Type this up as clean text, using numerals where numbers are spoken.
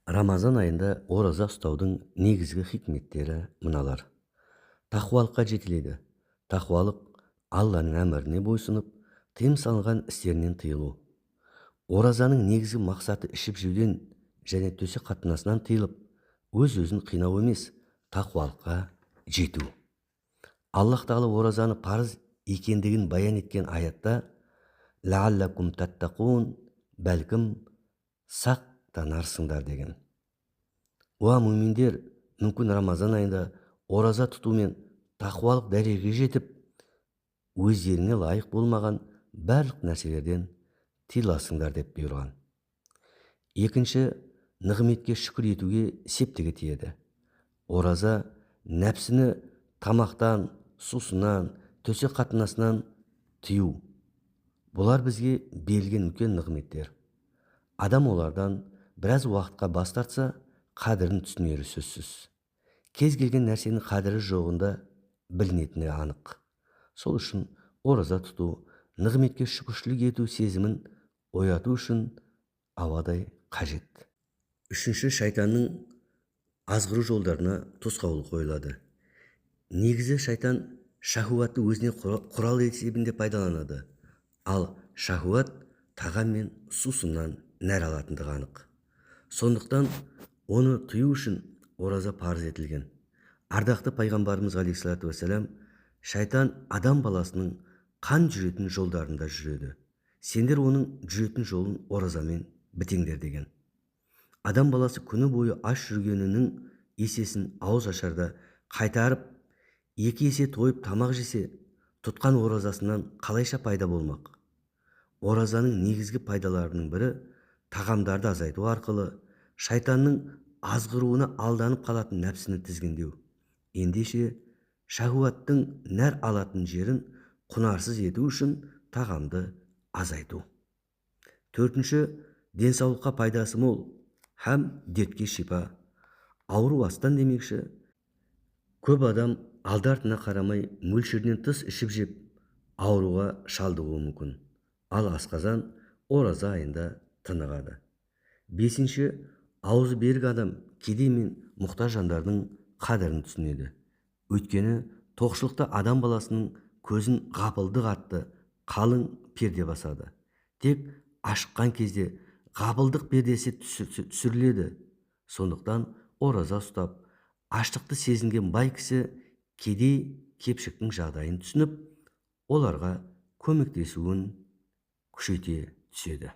Рамазан айында ораза ұстаудың негізгі хикметтері мыналар. Тақуалыққа жетелейді. Тақуалық Алланың әміріне бойсынып, тыйым салынған істерінен тыйылу. Оразаның негізгі мақсаты ішіп жеуден және төсек қатынасынан тыйылып, өз-өзін қинау емес, тақуалыққа жету. Аллаһ Тағала оразаны парыз екендігін баян еткен аятта «Лааллакум таттақун» бәлкім сақтанарсыңдар деген. Уа мүминдер, мүмкін Рамазан айында ораза тұтумен тақуалық дәрежеге жетіп, өздеріне лайық болмаған барлық нәрселерден тыйыласыңдар деп бұйырған. Екінші, нығметке шүкір етуге септігі тиеді. Ораза нәпсіні тамақтан, сусынан, төсек қатынасынан тыю. Бұлар бізге берілген үлкен нығметтер. Адам олардан біраз уақытқа бас тартса, қадірін түсінері сөзсіз. Кез келген нәрсенің қадірі жоғында білінетіні анық. Сол үшін ораза тұту, нығметке шүкіршілік ету сезімін ояту үшін ауадай қажет. Үшінші, шайтанның азғыру жолдарына тосқауыл қойылады. Негізі шайтан шахуатты өзіне құрал есебінде пайдаланады. Ал шахуат тағам мен сусыннан нәр алатындығы анық. Сондықтан оны тыю үшін ораза парыз етілген. Ардақты пайғамбарымыз алейхиссалату вассалам, шайтан адам баласының қан жүретін жолдарында жүреді. Сендер оның жүретін жолын оразамен бітеңдер деген. Адам баласы күні бойы аш жүргенінің есесін ауыз ашарда қайтарып, екі есе тойып тамақ жесе, тұтқан оразасынан қалайша пайда болмақ? Оразаның негізгі пайдаларының бірі тағамдарды азайту арқылы шайтанның азғыруына алданып қалатын нәпсіні тізгіндеу. Ендеше шахуаттың нәр алатын жерін құнарсыз ету үшін тағамды азайту. Төртінші, денсаулыққа пайдасы мол һәм дертке шипа. Ауру астан демекші, көп адам алды-артына қарамай мөлшерінен тыс ішіп жеп, ауруға шалдығуы мүмкін. Ал асқазан ораза айында тынығады. Бесінші, аузы берік адам кедей мен мұқтаж жандардың қадірін түсінеді. Өйткені тоқшылықта адам баласының көзін ғапылдық атты қалың перде басады. Тек ашыққан кезде ғапылдық пердесі түсіріледі. Сондықтан ораза ұстап, аштықты сезінген бай кісі кедей кепшіктің жағдайын түсініп, оларға көмектесуін күшейте түседі.